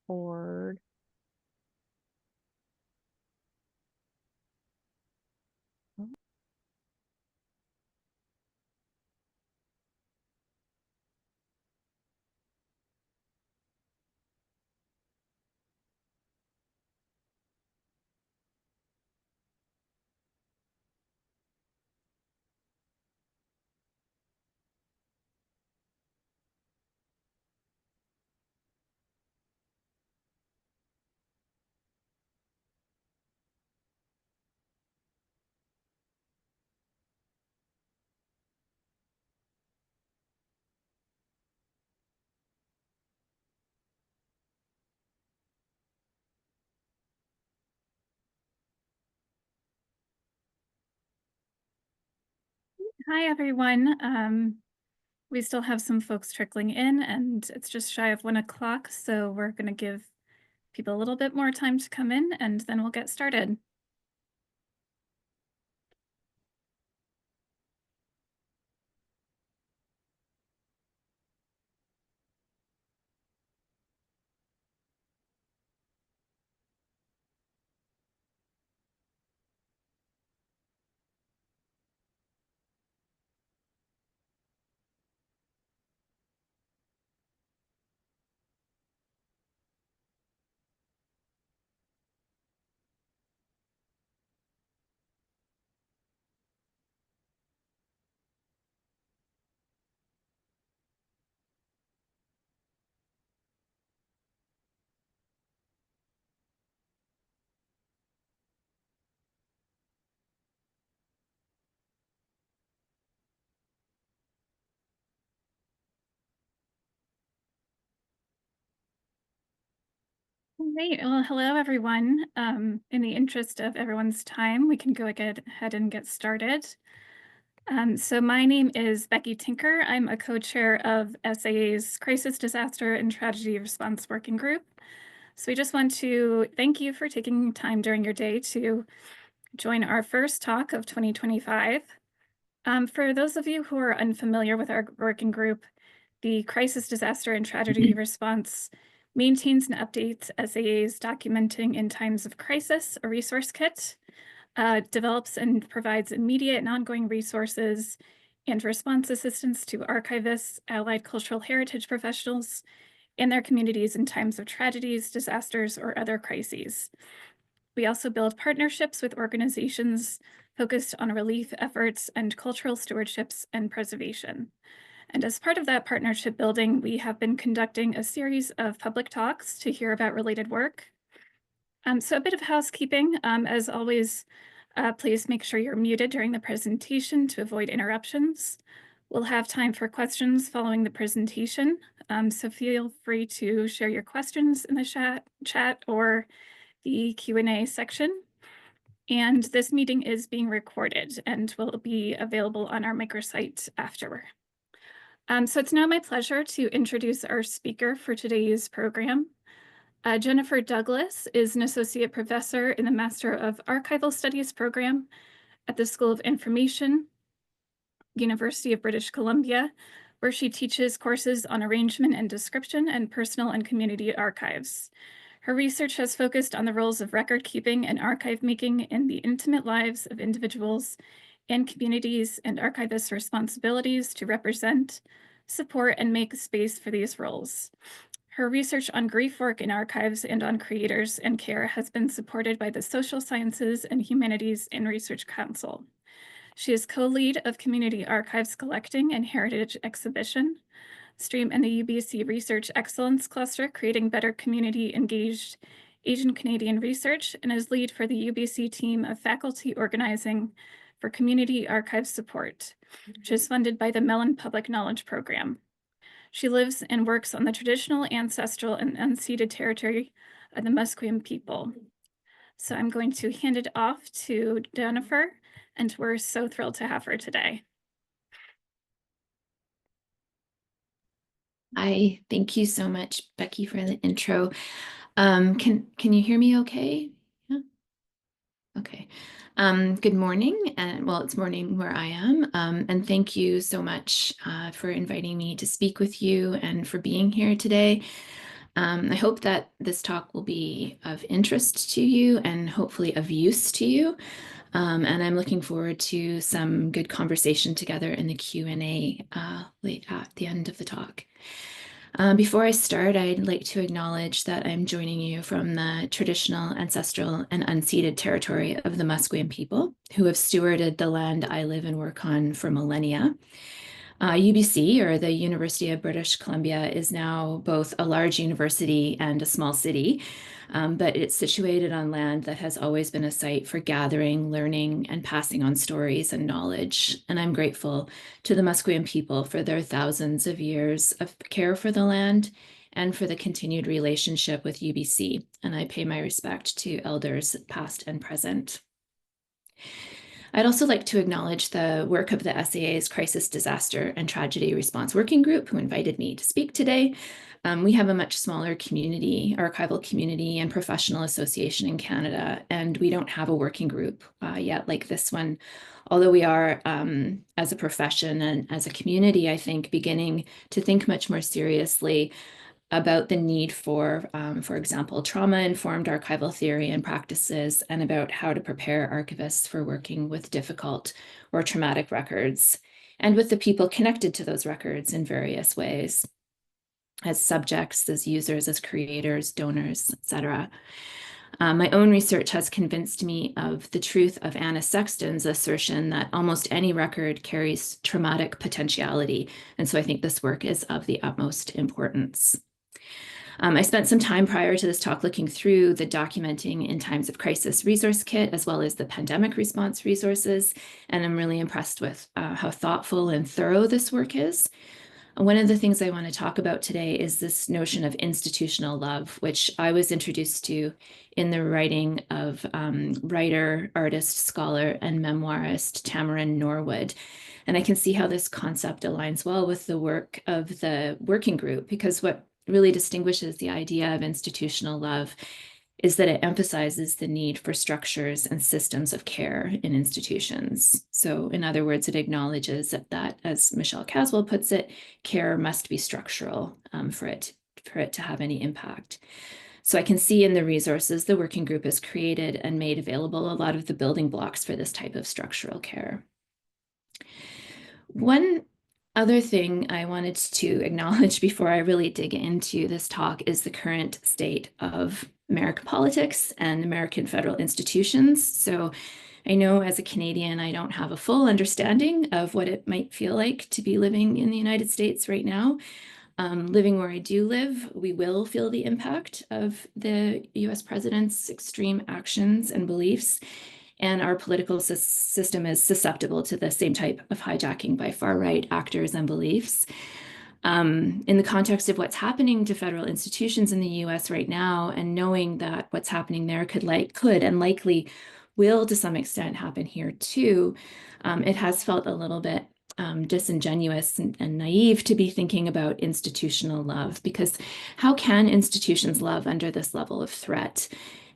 record. Hi, everyone. We still have some folks trickling in, and it's just shy of 1 o'clock, so we're going to give people a little bit more time to come in, and then we'll get started. Great. Well, hello, everyone. In the interest of everyone's time, we can go ahead and get started. So my name is Becky Tinker. I'm a co-chair of SAA's Crisis, Disaster, and Tragedy Response Working Group. So we just want to thank you for taking time during your day to join our first talk of 2025. For those of you who are unfamiliar with our working group, the Crisis, Disaster, and Tragedy Response maintains and updates SAA's Documenting in Times of Crisis, a resource kit, develops and provides immediate and ongoing resources and response assistance to archivists, allied cultural heritage professionals, and their communities in times of tragedies, disasters, or other crises. We also build partnerships with organizations focused on relief efforts and cultural stewardships and preservation. And as part of that partnership building, we have been conducting a series of public talks to hear about related work. So a bit of housekeeping. As always, please make sure you're muted during the presentation to avoid interruptions. We'll have time for questions following the presentation, so feel free to share your questions in the chat or the Q&A section. And this meeting is being recorded and will be available on our microsite afterward. So it's now my pleasure to introduce our speaker for today's program. Jennifer Douglas is an associate professor in the Master of Archival Studies program at the School of Information, University of British Columbia, where she teaches courses on arrangement and description and personal and community archives. Her research has focused on the roles of record keeping and archive making in the intimate lives of individuals and communities, and archivists' responsibilities to represent, support, and make space for these roles. Her research on grief work in archives and on creators and care has been supported by the Social Sciences and Humanities and Research Council. She is co-lead of Community Archives Collecting and Heritage Exhibition Stream and the UBC Research Excellence Cluster, creating better community-engaged Asian Canadian research, and is lead for the UBC team of faculty organizing for community archive support, which is funded by the Mellon Public Knowledge Program. She lives and works on the traditional, ancestral, and unceded territory of the Musqueam people. So I'm going to hand it off to Jennifer, and we're so thrilled to have her today. Hi, thank you so much, Becky, for the intro. Can you hear me okay? Yeah. Okay. Good morning, and well, it's morning where I am, and thank you so much for inviting me to speak with you and for being here today. I hope that this talk will be of interest to you and hopefully of use to you. And I'm looking forward to some good conversation together in the Q&A late at the end of the talk. Before I start, I'd like to acknowledge that I'm joining you from the traditional, ancestral, and unceded territory of the Musqueam people, who have stewarded the land I live and work on for millennia. UBC, or the University of British Columbia, is now both a large university and a small city, but it's situated on land that has always been a site for gathering, learning, and passing on stories and knowledge. And I'm grateful to the Musqueam people for their thousands of years of care for the land and for the continued relationship with UBC. And I pay my respect to elders past and present. I'd also like to acknowledge the work of the SAA's Crisis, Disaster, and Tragedy Response Working Group, who invited me to speak today. We have a much smaller community, archival community and professional association in Canada, and we don't have a working group yet like this one, although we are, as a profession and as a community, I think, beginning to think much more seriously about the need for example, trauma-informed archival theory and practices, and about how to prepare archivists for working with difficult or traumatic records, and with the people connected to those records in various ways, as subjects, as users, as creators, donors, etc. My own research has convinced me of the truth of Anna Sexton's assertion that almost any record carries traumatic potentiality, and so I think this work is of the utmost importance. I spent some time prior to this talk looking through the Documenting in Times of Crisis resource kit, as well as the pandemic response resources, and I'm really impressed with how thoughtful and thorough this work is. One of the things I want to talk about today is this notion of institutional love, which I was introduced to in the writing of writer, artist, scholar, and memoirist Tamarin Norwood. And I can see how this concept aligns well with the work of the working group, because what really distinguishes the idea of institutional love is that it emphasizes the need for structures and systems of care in institutions. So in other words, it acknowledges that, as Michelle Caswell puts it, care must be structural for it to have any impact. So I can see in the resources the working group has created and made available a lot of the building blocks for this type of structural care. One other thing I wanted to acknowledge before I really dig into this talk is the current state of American politics and American federal institutions. So I know as a Canadian, I don't have a full understanding of what it might feel like to be living in the United States right now. Living where I do live, we will feel the impact of the US president's extreme actions and beliefs. And our political system is susceptible to the same type of hijacking by far-right actors and beliefs. In the context of what's happening to federal institutions in the US right now, and knowing that what's happening there could and likely will to some extent happen here too, it has felt a little bit disingenuous and naive to be thinking about institutional love, because how can institutions love under this level of threat?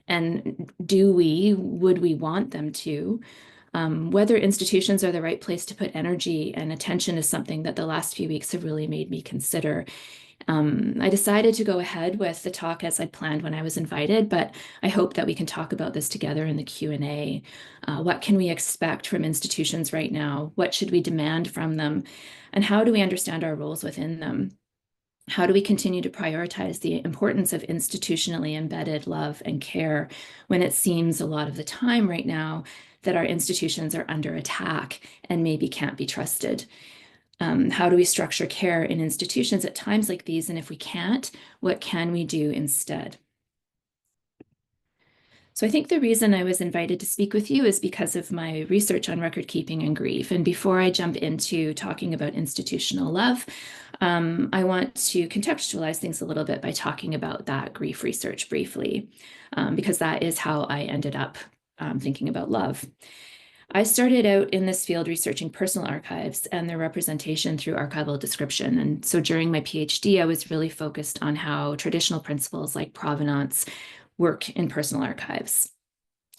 And would we want them to? Whether institutions are the right place to put energy and attention is something that the last few weeks have really made me consider. I decided to go ahead with the talk as I planned when I was invited, but I hope that we can talk about this together in the Q&A. What can we expect from institutions right now? What should we demand from them? And how do we understand our roles within them? How do we continue to prioritize the importance of institutionally embedded love and care when it seems a lot of the time right now that our institutions are under attack and maybe can't be trusted? How do we structure care in institutions at times like these? And if we can't, what can we do instead? So I think the reason I was invited to speak with you is because of my research on record keeping and grief. And before I jump into talking about institutional love, I want to contextualize things a little bit by talking about that grief research briefly, because that is how I ended up thinking about love. I started out in this field researching personal archives and their representation through archival description. And so during my PhD, I was really focused on how traditional principles like provenance work in personal archives.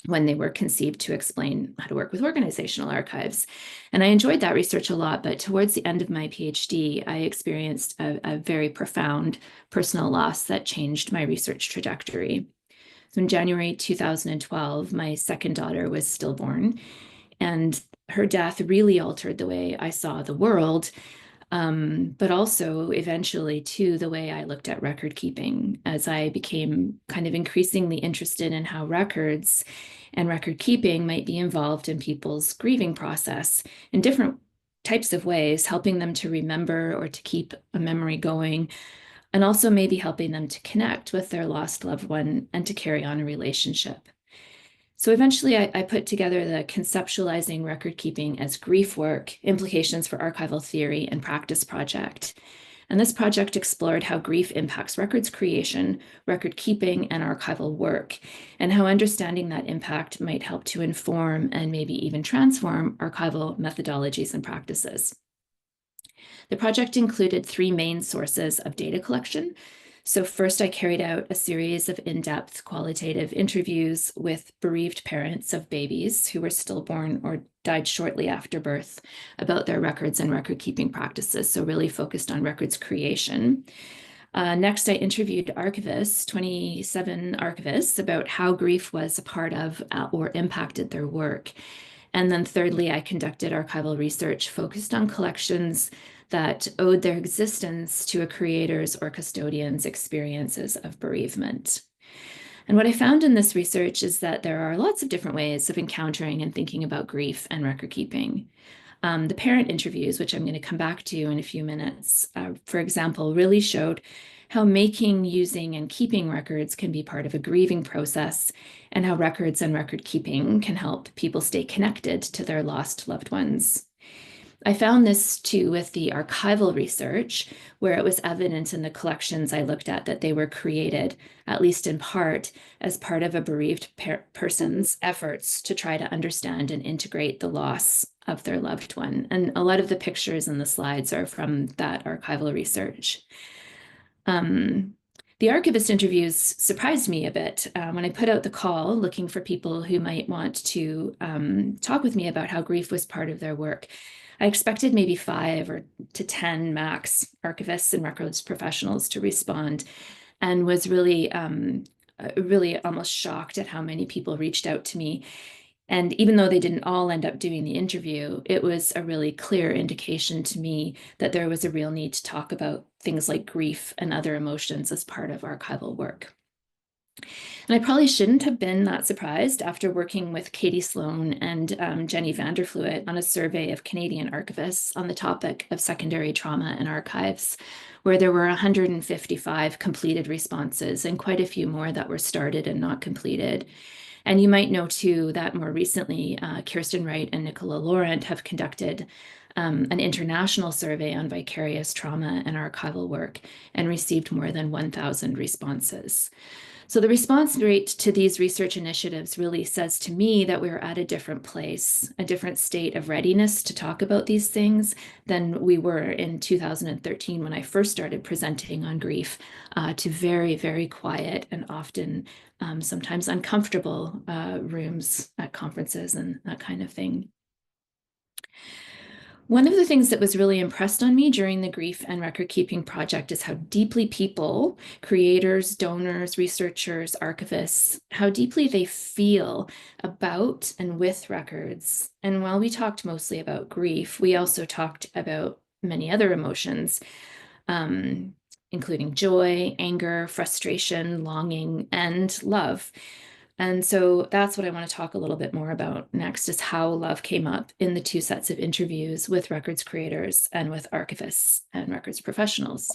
when they were conceived to explain how to work with organizational archives. And I enjoyed that research a lot, but towards the end of my PhD, I experienced a very profound personal loss that changed my research trajectory. So in January 2012, my second daughter was stillborn, and her death really altered the way I saw the world, but also eventually too the way I looked at record keeping, as I became kind of increasingly interested in how records and record keeping might be involved in people's grieving process in different types of ways, helping them to remember or to keep a memory going, and also maybe helping them to connect with their lost loved one and to carry on a relationship. So eventually I put together the Conceptualizing Record Keeping as Grief Work, Implications for Archival Theory and Practice project. And this project explored how grief impacts records creation, record keeping, and archival work, and how understanding that impact might help to inform and maybe even transform archival methodologies and practices. The project included three main sources of data collection. So first, I carried out a series of in-depth qualitative interviews with bereaved parents of babies who were stillborn or died shortly after birth about their records and record-keeping practices, so really focused on records creation. Next, I interviewed archivists, 27 archivists, about how grief was a part of or impacted their work. And then thirdly, I conducted archival research focused on collections that owed their existence to a creator's or custodian's experiences of bereavement. And what I found in this research is that there are lots of different ways of encountering and thinking about grief and record keeping. The parent interviews, which I'm going to come back to in a few minutes, for example, really showed how making, using, and keeping records can be part of a grieving process, and how records and record keeping can help people stay connected to their lost loved ones. I found this too with the archival research, where it was evident in the collections I looked at that they were created, at least in part, as part of a bereaved person's efforts to try to understand and integrate the loss of their loved one. And a lot of the pictures in the slides are from that archival research. The archivist interviews surprised me a bit when I put out the call looking for people who might want to talk with me about how grief was part of their work. I expected maybe 5 to 10 max archivists and records professionals to respond, and was really almost shocked at how many people reached out to me. And even though they didn't all end up doing the interview, it was a really clear indication to me that there was a real need to talk about things like grief and other emotions as part of archival work. And I probably shouldn't have been that surprised after working with Katie Sloan and Jenny Vanderfluet on a survey of Canadian archivists on the topic of secondary trauma and archives, where there were 155 completed responses and quite a few more that were started and not completed. And you might know too that more recently, Kirsten Wright and Nicola Laurent have conducted an international survey on vicarious trauma and archival work and received more than 1,000 responses. So the response rate to these research initiatives really says to me that we're at a different place, a different state of readiness to talk about these things than we were in 2013 when I first started presenting on grief, to very, very quiet and often sometimes uncomfortable rooms at conferences and that kind of thing. One of the things that was really impressed on me during the grief and record keeping project is how deeply people, creators, donors, researchers, archivists, how deeply they feel about and with records. And while we talked mostly about grief, we also talked about many other emotions, including joy, anger, frustration, longing, and love. And so that's what I want to talk a little bit more about next, is how love came up in the two sets of interviews with records creators and with archivists and records professionals.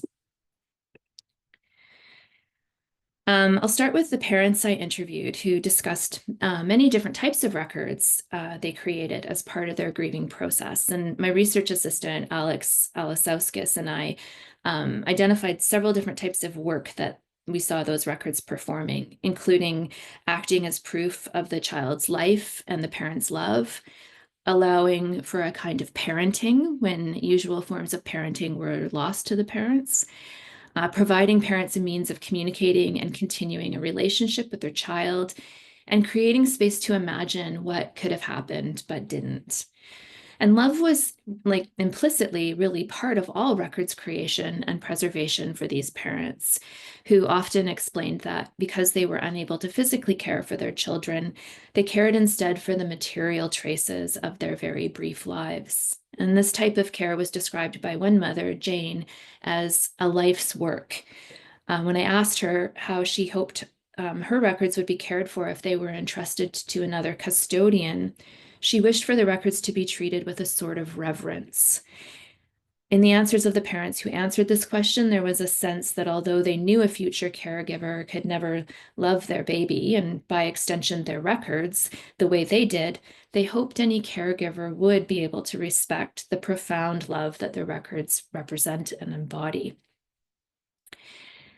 I'll start with the parents I interviewed who discussed many different types of records they created as part of their grieving process. And my research assistant, Alex Alasauskis, and I identified several different types of work that we saw those records performing, including acting as proof of the child's life and the parent's love, allowing for a kind of parenting when usual forms of parenting were lost to the parents, providing parents a means of communicating and continuing a relationship with their child, and creating space to imagine what could have happened but didn't. And love was like implicitly really part of all records creation and preservation for these parents, who often explained that because they were unable to physically care for their children, they cared instead for the material traces of their very brief lives. And this type of care was described by one mother, Jane, as a life's work. When I asked her how she hoped her records would be cared for if they were entrusted to another custodian, she wished for the records to be treated with a sort of reverence. In the answers of the parents who answered this question, there was a sense that although they knew a future caregiver could never love their baby, and by extension their records, the way they did, they hoped any caregiver would be able to respect the profound love that the records represent and embody.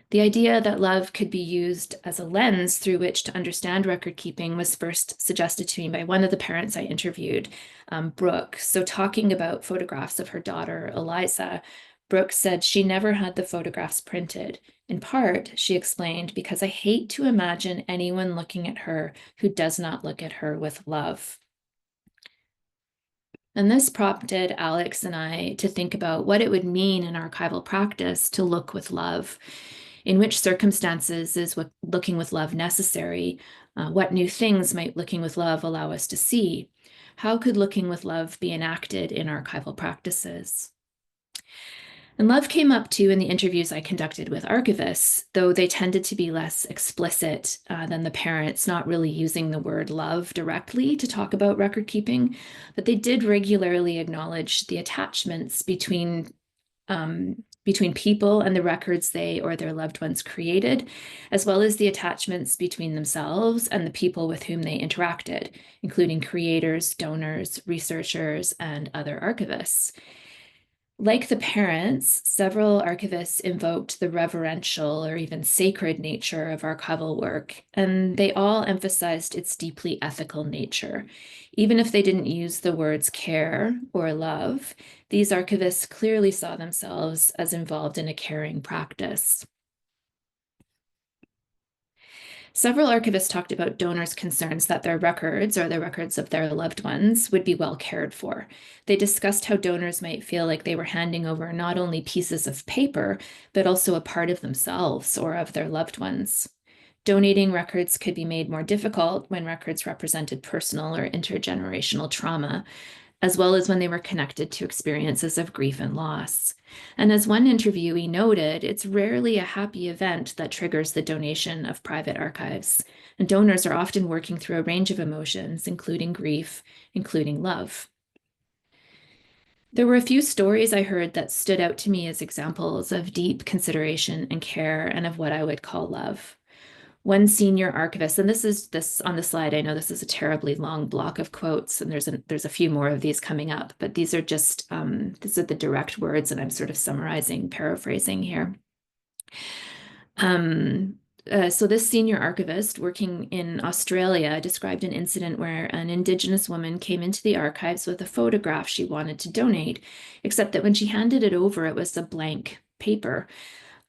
The idea that love could be used as a lens through which to understand record keeping was first suggested to me by one of the parents I interviewed, Brooke. So, talking about photographs of her daughter, Eliza, Brooke said she never had the photographs printed. In part, she explained, because I hate to imagine anyone looking at her who does not look at her with love. And this prompted Alex and I to think about what it would mean in archival practice to look with love. In which circumstances is looking with love necessary? What new things might looking with love allow us to see? How could looking with love be enacted in archival practices? And love came up too in the interviews I conducted with archivists, though they tended to be less explicit than the parents, not really using the word love directly to talk about record keeping, but they did regularly acknowledge the attachments between people and the records they or their loved ones created, as well as the attachments between themselves and the people with whom they interacted, including creators, donors, researchers, and other archivists. Like the parents, several archivists invoked the reverential or even sacred nature of archival work, and they all emphasized its deeply ethical nature. Even if they didn't use the words care or love, these archivists clearly saw themselves as involved in a caring practice. Several archivists talked about donors' concerns that their records or the records of their loved ones would be well cared for. They discussed how donors might feel like they were handing over not only pieces of paper, but also a part of themselves or of their loved ones. Donating records could be made more difficult when records represented personal or intergenerational trauma, as well as when they were connected to experiences of grief and loss. And as one interviewee noted, it's rarely a happy event that triggers the donation of private archives. And donors are often working through a range of emotions, including grief, including love. There were a few stories I heard that stood out to me as examples of deep consideration and care and of what I would call love. One senior archivist, and this on the slide, I know this is a terribly long block of quotes, and there's a few more of these coming up, but these are the direct words, and I'm sort of summarizing, paraphrasing here. So this senior archivist working in Australia described an incident where an Indigenous woman came into the archives with a photograph she wanted to donate, except that when she handed it over, it was a blank paper.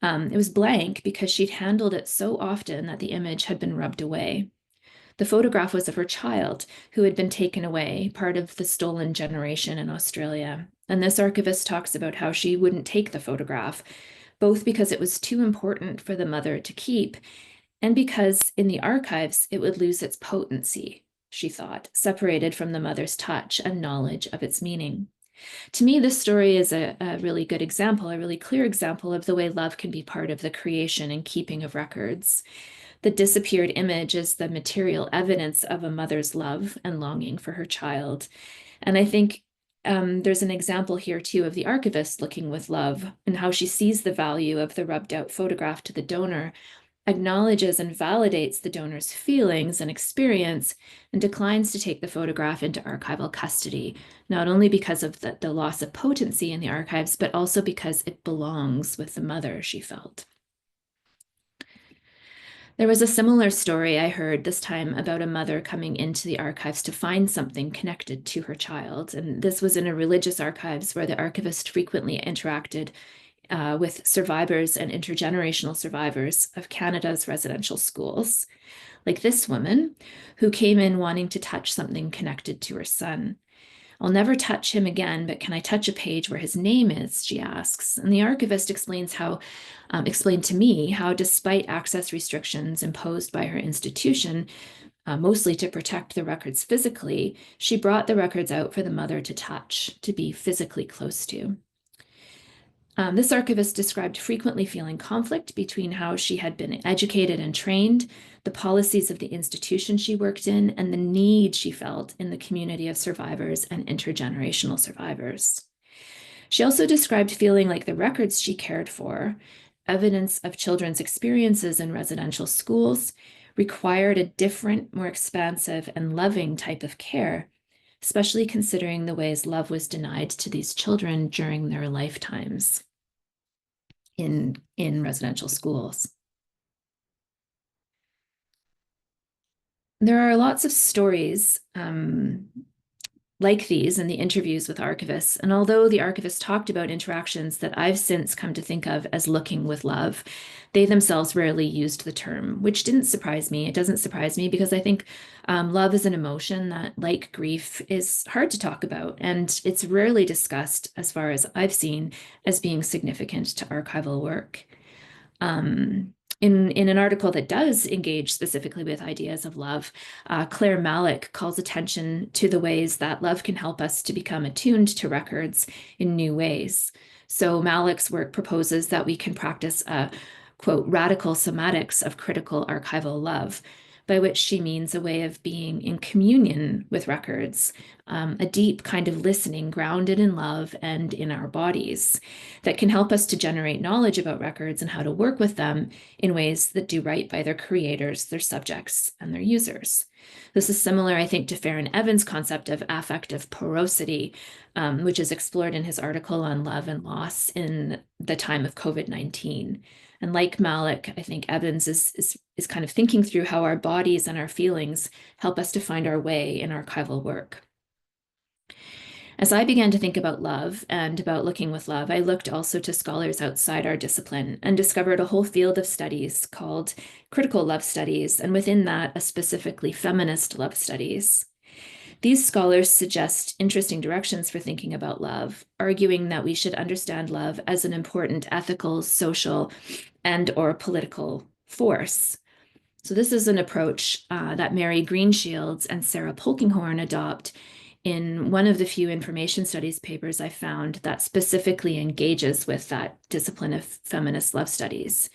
It was blank because she'd handled it so often that the image had been rubbed away. The photograph was of her child, who had been taken away, part of the stolen generation in Australia. And this archivist talks about how she wouldn't take the photograph, both because it was too important for the mother to keep, and because in the archives it would lose its potency, she thought, separated from the mother's touch and knowledge of its meaning. To me, this story is a really good example, a really clear example of the way love can be part of the creation and keeping of records. The disappeared image is the material evidence of a mother's love and longing for her child. And I think there's an example here too of the archivist looking with love and how she sees the value of the rubbed out photograph to the donor, acknowledges and validates the donor's feelings and experience, and declines to take the photograph into archival custody, not only because of the loss of potency in the archives, but also because it belongs with the mother, she felt. There was a similar story I heard this time about a mother coming into the archives to find something connected to her child. And this was in a religious archives where the archivist frequently interacted with survivors and intergenerational survivors of Canada's residential schools, like this woman who came in wanting to touch something connected to her son. I'll never touch him again, but can I touch a page where his name is? She asks. And the archivist explained to me how, despite access restrictions imposed by her institution, mostly to protect the records physically, she brought the records out for the mother to touch, to be physically close to. This archivist described frequently feeling conflict between how she had been educated and trained, the policies of the institution she worked in, and the need she felt in the community of survivors and intergenerational survivors. She also described feeling like the records she cared for, evidence of children's experiences in residential schools, required a different, more expansive and loving type of care, especially considering the ways love was denied to these children during their lifetimes in residential schools. There are lots of stories like these in the interviews with archivists. And although the archivists talked about interactions that I've since come to think of as looking with love, they themselves rarely used the term, which didn't surprise me. It doesn't surprise me because I think love is an emotion that, like grief, is hard to talk about. And it's rarely discussed, as far as I've seen, as being significant to archival work. In an article that does engage specifically with ideas of love, Claire Malik calls attention to the ways that love can help us to become attuned to records in new ways. So Malik's work proposes that we can practice a, quote, radical somatics of critical archival love, by which she means a way of being in communion with records, a deep kind of listening grounded in love and in our bodies that can help us to generate knowledge about records and how to work with them in ways that do right by their creators, their subjects, and their users. This is similar, I think, to Farron Evans' concept of affective porosity, which is explored in his article on love and loss in the time of COVID-19. And like Malik, I think Evans is kind of thinking through how our bodies and our feelings help us to find our way in archival work. As I began to think about love and about looking with love, I looked also to scholars outside our discipline and discovered a whole field of studies called critical love studies, and within that, a specifically feminist love studies. These scholars suggest interesting directions for thinking about love, arguing that we should understand love as an important ethical, social, and/or political force. So this is an approach that Mary Greenshields and Sarah Polkinghorne adopt in one of the few information studies papers I found that specifically engages with that discipline of feminist love studies.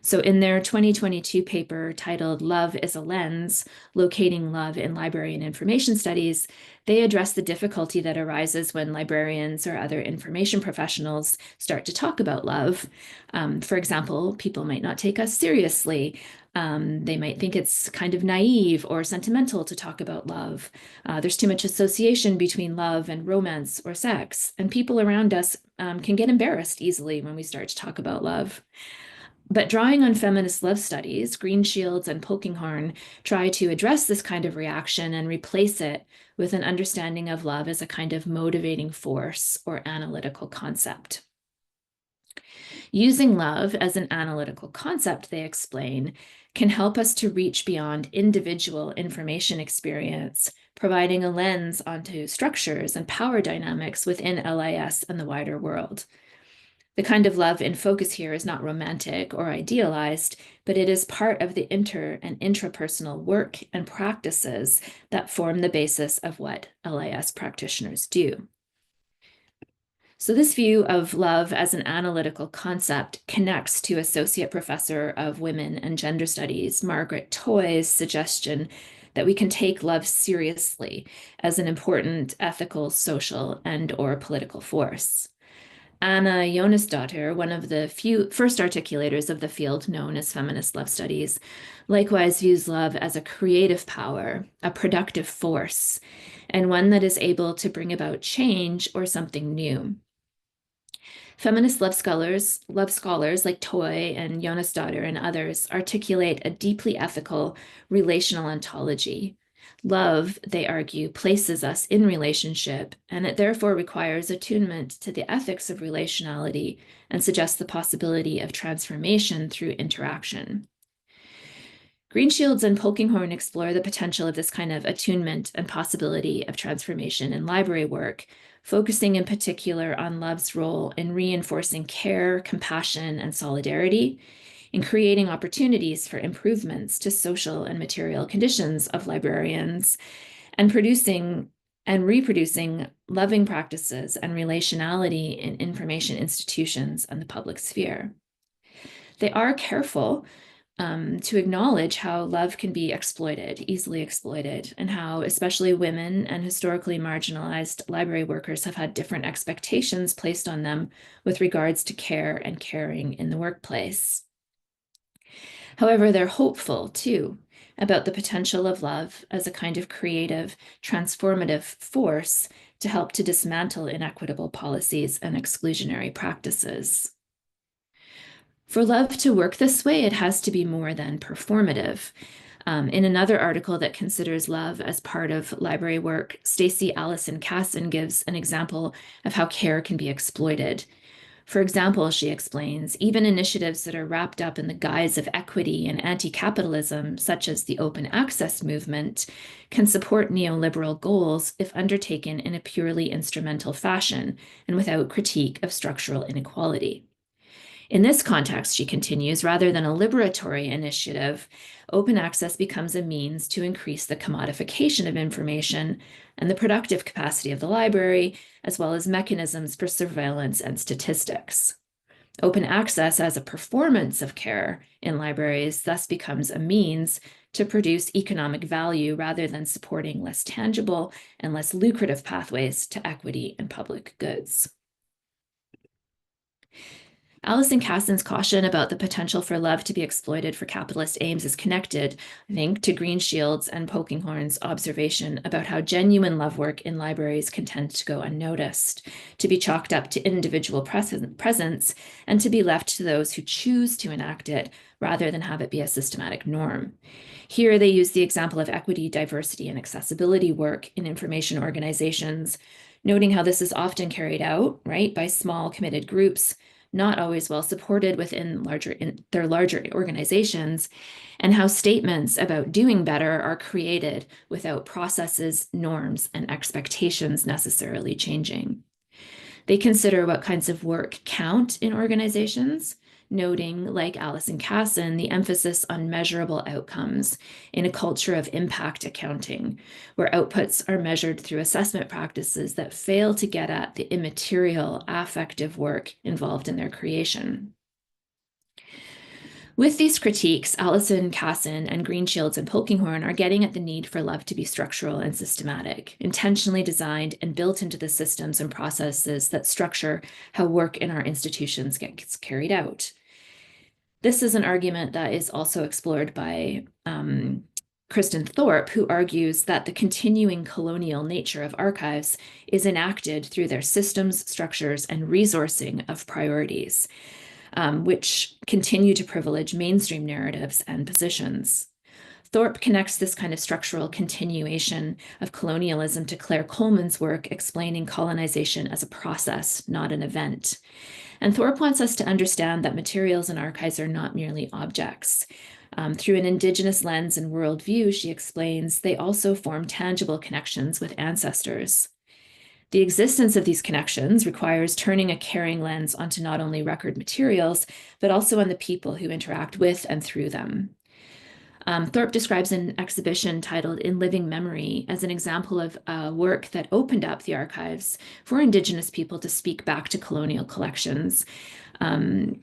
So in their 2022 paper titled Love is a Lens, Locating Love in Library and Information Studies, they address the difficulty that arises when librarians or other information professionals start to talk about love. For example, people might not take us seriously. They might think it's kind of naive or sentimental to talk about love. There's too much association between love and romance or sex, and people around us can get embarrassed easily when we start to talk about love. But drawing on feminist love studies, Greenshields and Polkinghorne try to address this kind of reaction and replace it with an understanding of love as a kind of motivating force or analytical concept. Using love as an analytical concept, they explain, can help us to reach beyond individual information experience, providing a lens onto structures and power dynamics within LIS and the wider world. The kind of love in focus here is not romantic or idealized, but it is part of the inter and intrapersonal work and practices that form the basis of what LIS practitioners do. So this view of love as an analytical concept connects to Associate Professor of Women and Gender Studies, Margaret Toy's suggestion that we can take love seriously as an important ethical, social, and/or political force. Anna Jonasdottir, one of the few first articulators of the field known as feminist love studies, likewise views love as a creative power, a productive force, and one that is able to bring about change or something new. Feminist love scholars like Toy and Jonasdottir and others articulate a deeply ethical relational ontology, Love, they argue, places us in relationship, and it therefore requires attunement to the ethics of relationality and suggests the possibility of transformation through interaction. Greenshields and Polkinghorne explore the potential of this kind of attunement and possibility of transformation in library work, focusing in particular on love's role in reinforcing care, compassion, and solidarity, in creating opportunities for improvements to social and material conditions of librarians, and producing and reproducing loving practices and relationality in information institutions and the public sphere. They are careful to acknowledge how love can be exploited, easily exploited, and how especially women and historically marginalized library workers have had different expectations placed on them with regards to care and caring in the workplace. However, they're hopeful too about the potential of love as a kind of creative, transformative force to help to dismantle inequitable policies and exclusionary practices. For love to work this way, it has to be more than performative. In another article that considers love as part of library work, Stacey Allison Casson gives an example of how care can be exploited. For example, she explains, even initiatives that are wrapped up in the guise of equity and anti-capitalism, such as the open access movement, can support neoliberal goals if undertaken in a purely instrumental fashion and without critique of structural inequality. In this context, she continues, rather than a liberatory initiative, open access becomes a means to increase the commodification of information and the productive capacity of the library, as well as mechanisms for surveillance and statistics. Open access as a performance of care in libraries thus becomes a means to produce economic value rather than supporting less tangible and less lucrative pathways to equity and public goods. Allison Casson's caution about the potential for love to be exploited for capitalist aims is connected, I think, to Greenshields and Polkinghorne's observation about how genuine love work in libraries can tend to go unnoticed, to be chalked up to individual presence, and to be left to those who choose to enact it rather than have it be a systematic norm. Here, they use the example of equity, diversity, and accessibility work in information organizations, noting how this is often carried out, right, by small committed groups, not always well supported within their larger organizations, and how statements about doing better are created without processes, norms, and expectations necessarily changing. They consider what kinds of work count in organizations, noting, like Allison Casson, the emphasis on measurable outcomes in a culture of impact accounting, where outputs are measured through assessment practices that fail to get at the immaterial, affective work involved in their creation. With these critiques, Allison, Casson, and Greenshields and Polkinghorne are getting at the need for love to be structural and systematic, intentionally designed and built into the systems and processes that structure how work in our institutions gets carried out. This is an argument that is also explored by Kristen Thorpe, who argues that the continuing colonial nature of archives is enacted through their systems, structures, and resourcing of priorities, which continue to privilege mainstream narratives and positions. Thorpe connects this kind of structural continuation of colonialism to Claire Coleman's work explaining colonization as a process, not an event. And Thorpe wants us to understand that materials and archives are not merely objects. Through an Indigenous lens and worldview, she explains, they also form tangible connections with ancestors. The existence of these connections requires turning a caring lens onto not only record materials, but also on the people who interact with and through them. Thorpe describes an exhibition titled In Living Memory as an example of work that opened up the archives for Indigenous people to speak back to colonial collections and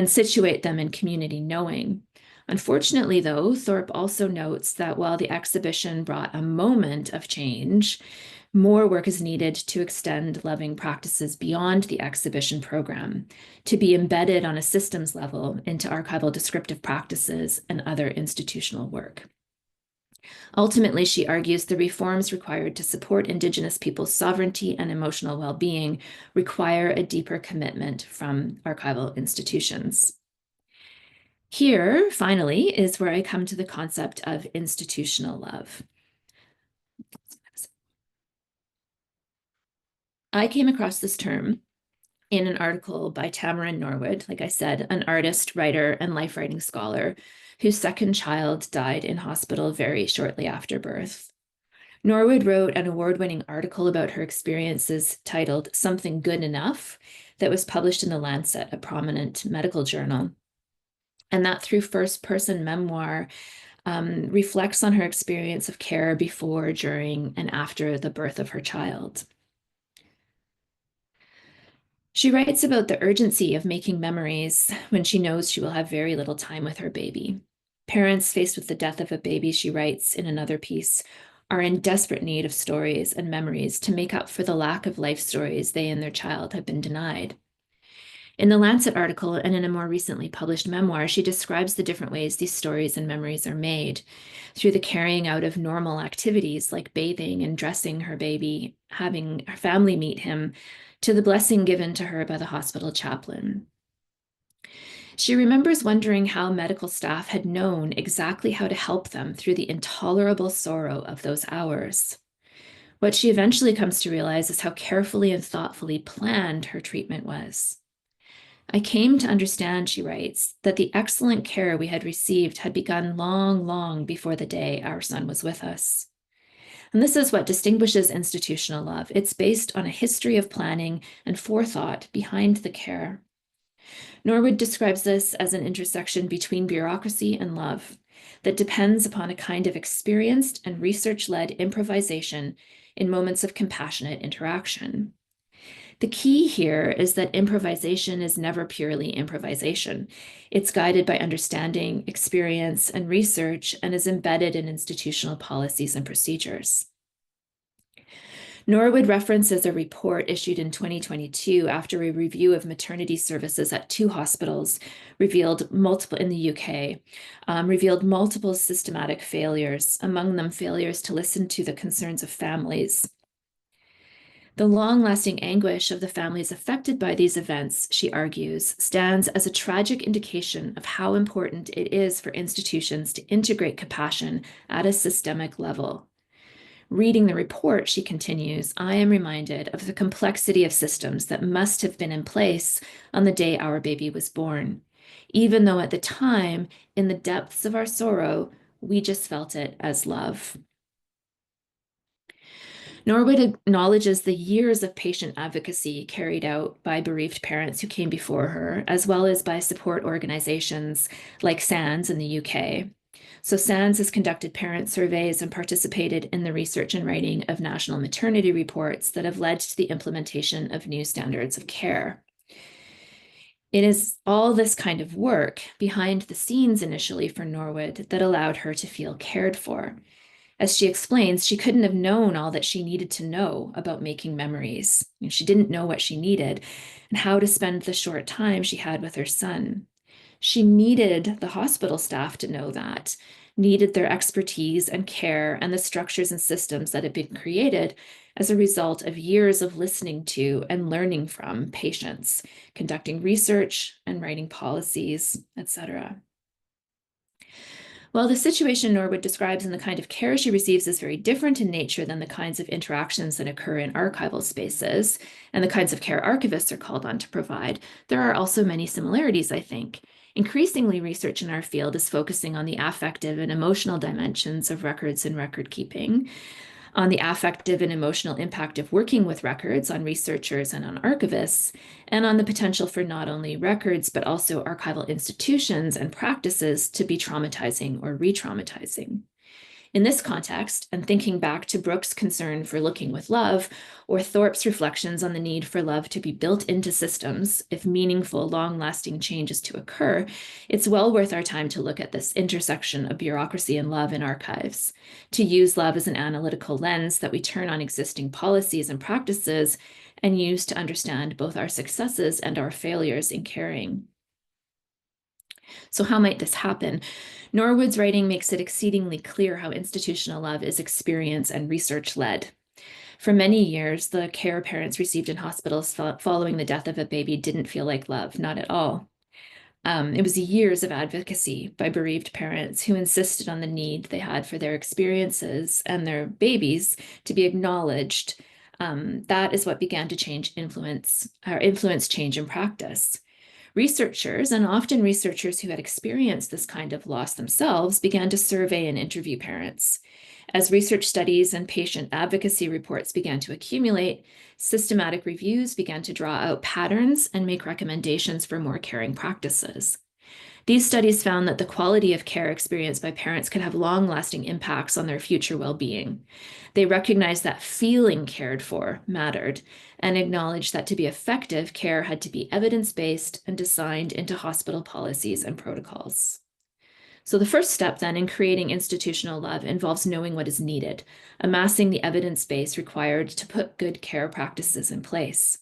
situate them in community knowing. Unfortunately, though, Thorpe also notes that while the exhibition brought a moment of change, more work is needed to extend loving practices beyond the exhibition program, to be embedded on a systems level into archival descriptive practices and other institutional work. Ultimately, she argues the reforms required to support Indigenous people's sovereignty and emotional well-being require a deeper commitment from archival institutions. Here, finally, is where I come to the concept of institutional love. I came across this term in an article by Tamarin Norwood, like I said, an artist, writer, and life writing scholar whose second child died in hospital very shortly after birth. Norwood wrote an award-winning article about her experiences titled Something Good Enough that was published in the Lancet, a prominent medical journal. And that through first-person memoir reflects on her experience of care before, during, and after the birth of her child. She writes about the urgency of making memories when she knows she will have very little time with her baby. Parents faced with the death of a baby, she writes in another piece, are in desperate need of stories and memories to make up for the lack of life stories they and their child have been denied. In the Lancet article and in a more recently published memoir, she describes the different ways these stories and memories are made through the carrying out of normal activities like bathing and dressing her baby, having her family meet him, to the blessing given to her by the hospital chaplain. She remembers wondering how medical staff had known exactly how to help them through the intolerable sorrow of those hours. What she eventually comes to realize is how carefully and thoughtfully planned her treatment was. I came to understand, she writes, that the excellent care we had received had begun long, long before the day our son was with us. And this is what distinguishes institutional love. It's based on a history of planning and forethought behind the care. Norwood describes this as an intersection between bureaucracy and love that depends upon a kind of experienced and research-led improvisation in moments of compassionate interaction. The key here is that improvisation is never purely improvisation. It's guided by understanding, experience, and research, and is embedded in institutional policies and procedures. Norwood references a report issued in 2022 after a review of maternity services at 2 hospitals revealed multiple in the UK, revealed multiple systematic failures, among them failures to listen to the concerns of families. The long-lasting anguish of the families affected by these events, she argues, stands as a tragic indication of how important it is for institutions to integrate compassion at a systemic level. Reading the report, she continues, I am reminded of the complexity of systems that must have been in place on the day our baby was born, even though at the time, in the depths of our sorrow, we just felt it as love. Norwood acknowledges the years of patient advocacy carried out by bereaved parents who came before her, as well as by support organizations like SANS in the UK. So SANS has conducted parent surveys and participated in the research and writing of national maternity reports that have led to the implementation of new standards of care. It is all this kind of work behind the scenes initially for Norwood that allowed her to feel cared for. As she explains, she couldn't have known all that she needed to know about making memories. She didn't know what she needed and how to spend the short time she had with her son. She needed the hospital staff to know that, needed their expertise and care and the structures and systems that had been created as a result of years of listening to and learning from patients, conducting research and writing policies, etc. While the situation Norwood describes and the kind of care she receives is very different in nature than the kinds of interactions that occur in archival spaces and the kinds of care archivists are called on to provide, there are also many similarities, I think. Increasingly, research in our field is focusing on the affective and emotional dimensions of records and record keeping, on the affective and emotional impact of working with records on researchers and on archivists, and on the potential for not only records, but also archival institutions and practices to be traumatizing or re-traumatizing. In this context, and thinking back to Brooks' concern for looking with love, or Thorpe's reflections on the need for love to be built into systems if meaningful, long-lasting change is to occur, it's well worth our time to look at this intersection of bureaucracy and love in archives, to use love as an analytical lens that we turn on existing policies and practices and use to understand both our successes and our failures in caring. So how might this happen? Norwood's writing makes it exceedingly clear how institutional love is experience and research-led. For many years, the care parents received in hospitals following the death of a baby didn't feel like love, not at all. It was years of advocacy by bereaved parents who insisted on the need they had for their experiences and their babies to be acknowledged That is what began to influence change in practice. Researchers, and often researchers who had experienced this kind of loss themselves, began to survey and interview parents. As research studies and patient advocacy reports began to accumulate, systematic reviews began to draw out patterns and make recommendations for more caring practices. These studies found that the quality of care experienced by parents could have long-lasting impacts on their future well-being. They recognized that feeling cared for mattered and acknowledged that to be effective, care had to be evidence-based and designed into hospital policies and protocols. So the first step then in creating institutional love involves knowing what is needed, amassing the evidence base required to put good care practices in place.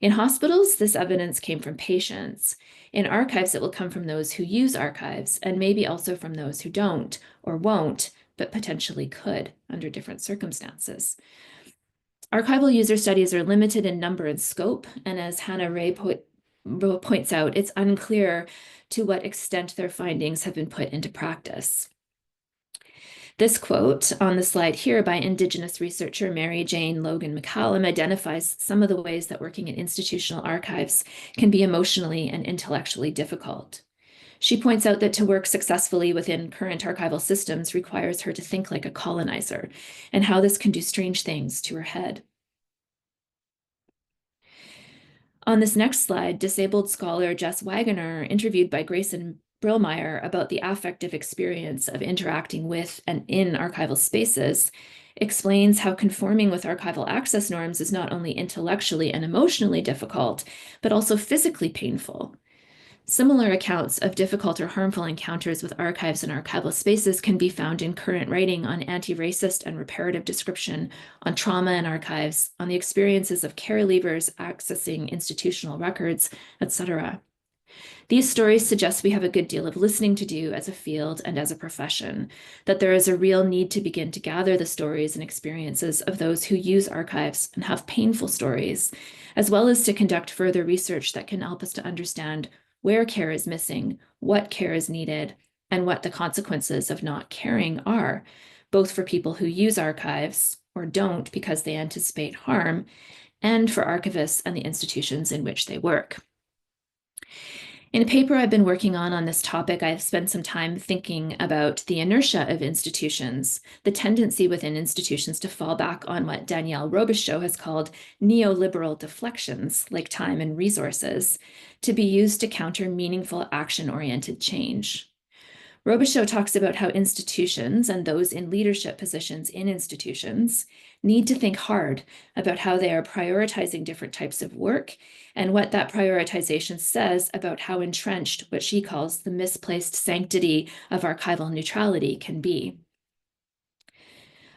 In hospitals, this evidence came from patients. In archives, it will come from those who use archives, and maybe also from those who don't or won't, but potentially could under different circumstances. Archival user studies are limited in number and scope, and as Hannah Ray points out, it's unclear to what extent their findings have been put into practice. This quote on the slide here by Indigenous researcher Mary Jane Logan McCallum identifies some of the ways that working in institutional archives can be emotionally and intellectually difficult. She points out that to work successfully within current archival systems requires her to think like a colonizer, and how this can do strange things to her head. On this next slide, disabled scholar Jess Wagoner, interviewed by Grayson Brillmeyer about the affective experience of interacting with and in archival spaces, explains how conforming with archival access norms is not only intellectually and emotionally difficult, but also physically painful. Similar accounts of difficult or harmful encounters with archives and archival spaces can be found in current writing on anti-racist and reparative description, on trauma and archives, on the experiences of care leavers accessing institutional records, etc. These stories suggest we have a good deal of listening to do as a field and as a profession, that there is a real need to begin to gather the stories and experiences of those who use archives and have painful stories, as well as to conduct further research that can help us to understand where care is missing, what care is needed, and what the consequences of not caring are, both for people who use archives or don't because they anticipate harm, and for archivists and the institutions in which they work. In a paper I've been working on this topic, I've spent some time thinking about the inertia of institutions, the tendency within institutions to fall back on what Danielle Robichaud has called neoliberal deflections, like time and resources, to be used to counter meaningful action-oriented change. Robichaud talks about how institutions and those in leadership positions in institutions need to think hard about how they are prioritizing different types of work and what that prioritization says about how entrenched what she calls the misplaced sanctity of archival neutrality can be.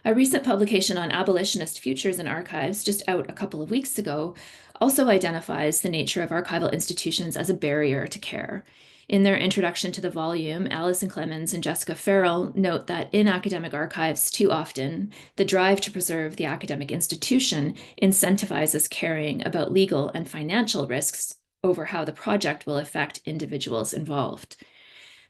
A recent publication on abolitionist futures in archives, just out a couple of weeks ago, also identifies the nature of archival institutions as a barrier to care. In their introduction to the volume, Alison Clemens and Jessica Farrell note that in academic archives, too often, the drive to preserve the academic institution incentivizes caring about legal and financial risks over how the project will affect individuals involved.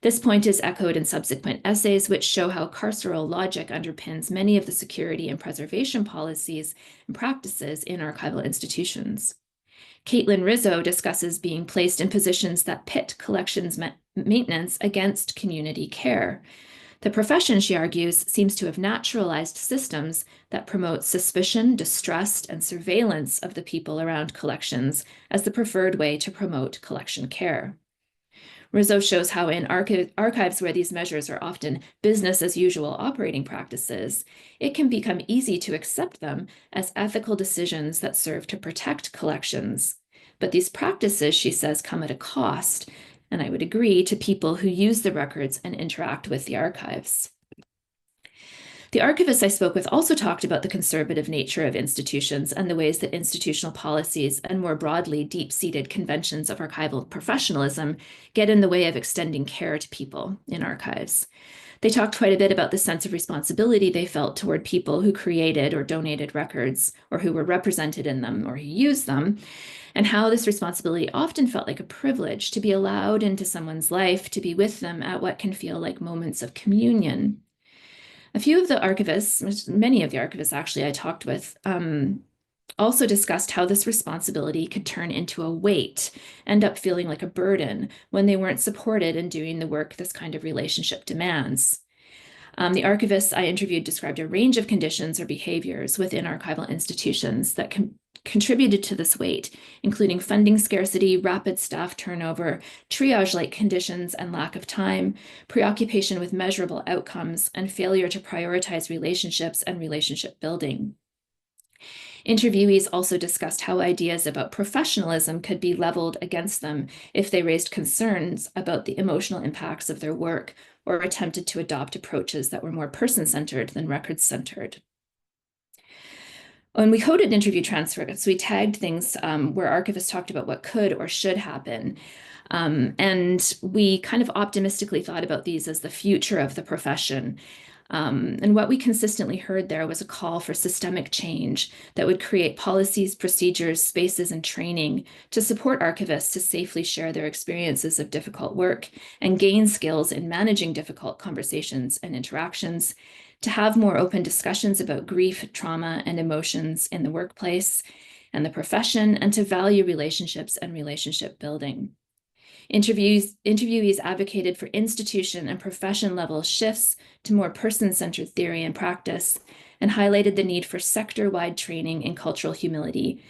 This point is echoed in subsequent essays, which show how carceral logic underpins many of the security and preservation policies and practices in archival institutions. Caitlin Rizzo discusses being placed in positions that pit collections maintenance against community care. The profession, she argues, seems to have naturalized systems that promote suspicion, distrust, and surveillance of the people around collections as the preferred way to promote collection care. Rizzo shows how in archives where these measures are often business as usual operating practices, it can become easy to accept them as ethical decisions that serve to protect collections. But these practices, she says, come at a cost, and I would agree, to people who use the records and interact with the archives. The archivists I spoke with also talked about the conservative nature of institutions and the ways that institutional policies and more broadly deep-seated conventions of archival professionalism get in the way of extending care to people in archives. They talked quite a bit about the sense of responsibility they felt toward people who created or donated records or who were represented in them or who used them, and how this responsibility often felt like a privilege to be allowed into someone's life, to be with them at what can feel like moments of communion. A few of the archivists, many of the archivists actually I talked with, also discussed how this responsibility could turn into a weight, end up feeling like a burden when they weren't supported in doing the work this kind of relationship demands. The archivists I interviewed described a range of conditions or behaviors within archival institutions that contributed to this weight, including funding scarcity, rapid staff turnover, triage-like conditions and lack of time, preoccupation with measurable outcomes, and failure to prioritize relationships and relationship building. Interviewees also discussed how ideas about professionalism could be leveled against them if they raised concerns about the emotional impacts of their work or attempted to adopt approaches that were more person-centered than record-centered. When we coded interview transcripts, we tagged things where archivists talked about what could or should happen. And we kind of optimistically thought about these as the future of the profession. And what we consistently heard there was a call for systemic change that would create policies, procedures, spaces, and training to support archivists to safely share their experiences of difficult work and gain skills in managing difficult conversations and interactions, to have more open discussions about grief, trauma, and emotions in the workplace and the profession, and to value relationships and relationship building. Interviewees advocated for institution and profession level shifts to more person-centered theory and practice, and highlighted the need for sector-wide training in cultural humility,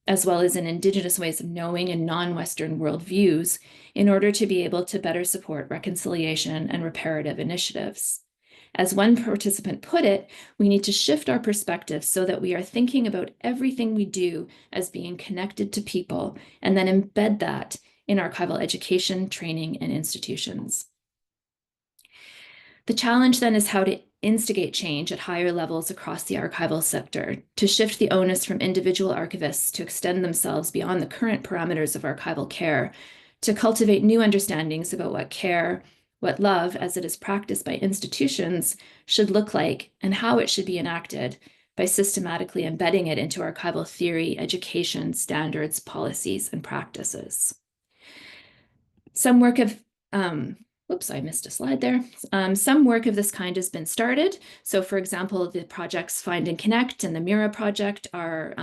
as well as in Indigenous ways of knowing and non-Western worldviews, in order to be able to better support reconciliation and reparative initiatives. As one participant put it, we need to shift our perspective so that we are thinking about everything we do as being connected to people, and then embed that in archival education, training, and institutions. The challenge then is how to instigate change at higher levels across the archival sector, to shift the onus from individual archivists to extend themselves beyond the current parameters of archival care, to cultivate new understandings about what care, what love, as it is practiced by institutions, should look like, and how it should be enacted by systematically embedding it into archival theory, education, standards, policies, and practices. Some work of, whoops, I missed a slide there. Some work of this kind has been started. So for example, the projects Find and Connect and the Mira project are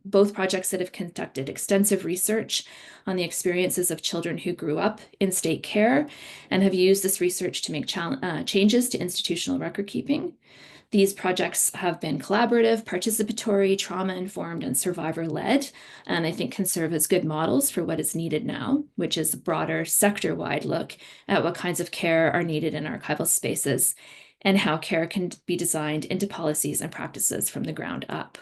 both projects that have conducted extensive research on the experiences of children who grew up in state care and have used this research to make changes to institutional record keeping. These projects have been collaborative, participatory, trauma-informed, and survivor-led, and I think can serve as good models for what is needed now, which is a broader sector-wide look at what kinds of care are needed in archival spaces and how care can be designed into policies and practices from the ground up.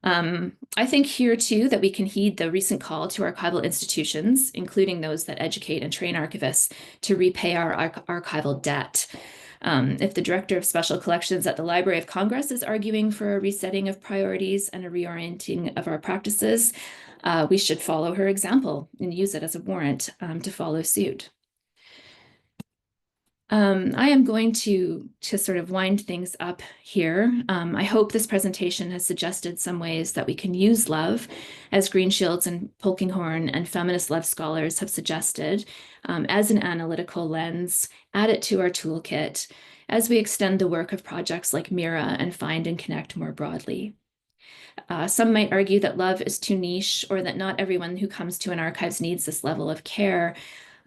I think here too that we can heed the recent call to archival institutions, including those that educate and train archivists, to repay our archival debt. If the director of special collections at the Library of Congress is arguing for a resetting of priorities and a reorienting of our practices, we should follow her example and use it as a warrant to follow suit. I am going to sort of wind things up here. I hope this presentation has suggested some ways that we can use love, as Green Shields and Polkinghorne and feminist love scholars have suggested, as an analytical lens, add it to our toolkit as we extend the work of projects like Mira and Find and Connect more broadly. Some might argue that love is too niche, or that not everyone who comes to an archives needs this level of care.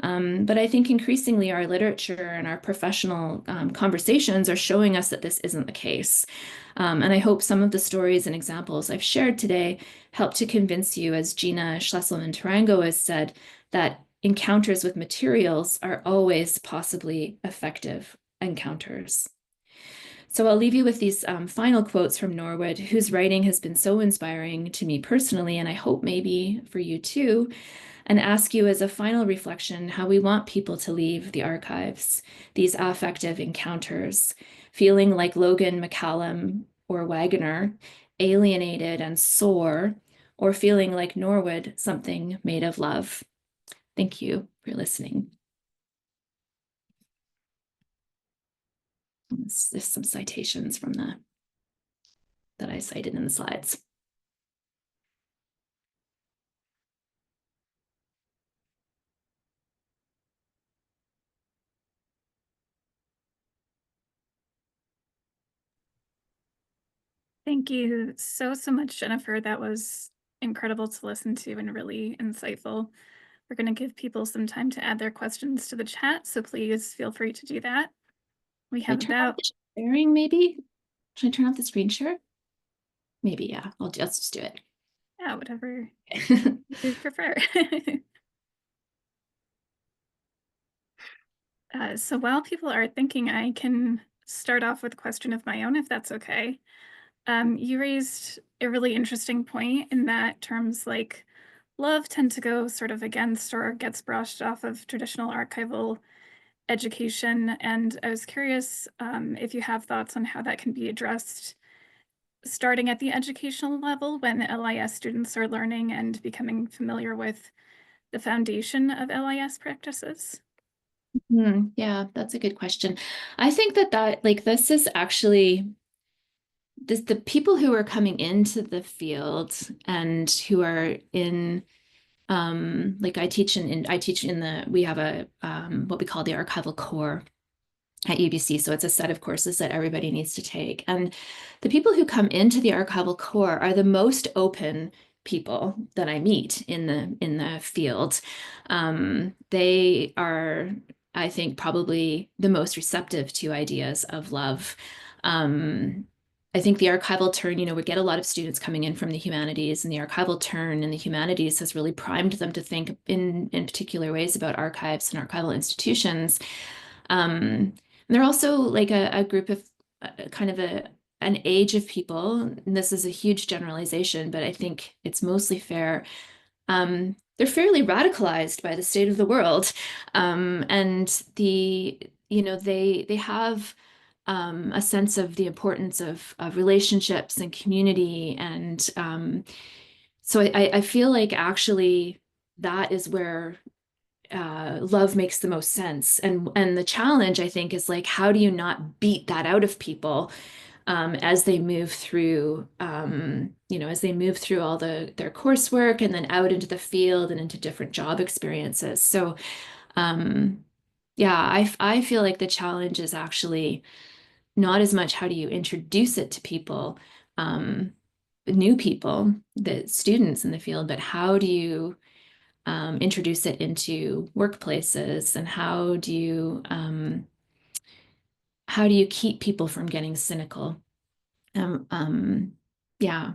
But I think increasingly our literature and our professional conversations are showing us that this isn't the case. And I hope some of the stories and examples I've shared today help to convince you, as Gina Schlesselman-Tarango has said, that encounters with materials are always possibly effective encounters. So I'll leave you with these final quotes from Norwood, whose writing has been so inspiring to me personally, and I hope maybe for you too, and ask you as a final reflection how we want people to leave the archives, these affective encounters, feeling like Logan McCallum or Wagner, alienated and sore, or feeling like Norwood, something made of love. Thank you for listening. There's some citations from that I cited in the slides. Thank you so much, Jennifer. That was incredible to listen to and really insightful. We're going to give people some time to add their questions to the chat, so please feel free to do that. We Can I have turn off about, the sharing maybe? Should I turn off the screen share? Maybe, yeah, let's just do yeah, whatever it. you prefer. So while people are thinking, I can start off with a question of my own, if that's okay. You raised a really interesting point in that terms like love tend to go sort of against or gets brushed off of traditional archival education. And I was curious if you have thoughts on how that can be addressed starting at the educational level when LIS students are learning and becoming familiar with the foundation of LIS practices. Yeah, that's a good question. I think that like this is actually the people who are coming into the field and who are in like I teach in the we have a what we call the archival core at UBC. So it's a set of courses that everybody needs to take. And the people who come into the archival core are the most open people that I meet in the field. They are, I think, probably the most receptive to ideas of love. Um, I think the archival turn, we get a lot of students coming in from the humanities, and the archival turn in the humanities has really primed them to think in particular ways about archives and archival institutions. Um, and they're also like a group of kind of an age of people, and this is a huge generalization, but I think it's mostly fair. They're fairly radicalized by the state of the world, and they have a sense of the importance of relationships and community, and so I feel like actually that is where love makes the most sense. And the challenge, I think, is like, how do you not beat that out of people as they move through, as they move through all their coursework and then out into the field and into different job experiences. So, um, yeah, I feel like the challenge is actually not as much how do you introduce it to people, um, new people, the students in the field, but how do you introduce it into workplaces, and how do you keep people from getting cynical? Yeah.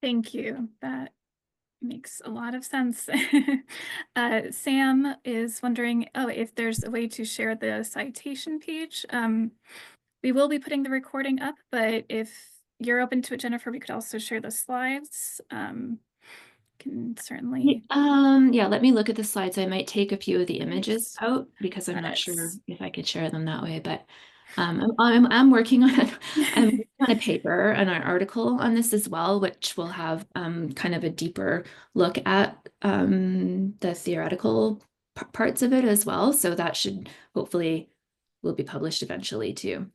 Thank you. That makes a lot of sense. Sam is wondering, if there's a way to share the citation page. We will be putting the recording up, but if you're open to it, Jennifer, we could also share the slides. Can certainly. Yeah, let me look at the slides. I might take a few of the images Thanks. out because I'm Got not it. sure if I could share them that way, but I'm working on I'm working on a paper and an article on this as well, which will have kind of a deeper look at the theoretical parts of it as well. So that should hopefully will be published eventually too.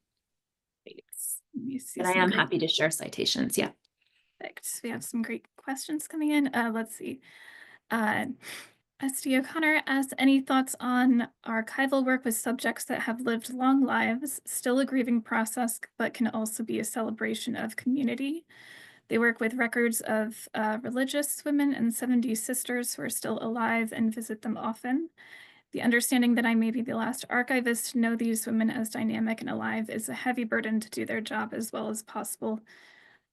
Let me see But I some am great. happy to share citations. Yeah. Perfect. We have some great questions coming in. Let's see. Uh, SD O'Connor asks, any thoughts on archival work with subjects that have lived long lives, still a grieving process, but can also be a celebration of community? They work with records of religious women and 70 sisters who are still alive and visit them often. The understanding that I may be the last archivist to know these women as dynamic and alive is a heavy burden to do their job as well as possible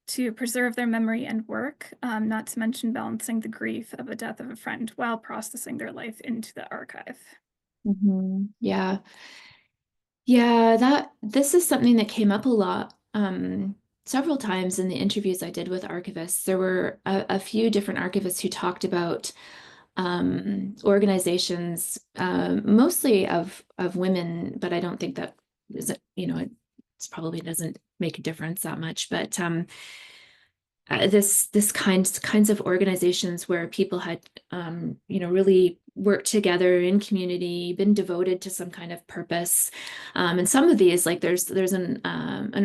to preserve their memory and work, not to mention balancing the grief of a death of a friend while processing their life into the archive. Yeah. Yeah, this is something that came up a lot several times in the interviews I did with archivists. There were a few different archivists who talked about organizations, mostly of women, but I don't think that is, it probably doesn't make a difference that much. But this kinds of organizations where people had really worked together in community, been devoted to some kind of purpose, and some of these, like there's an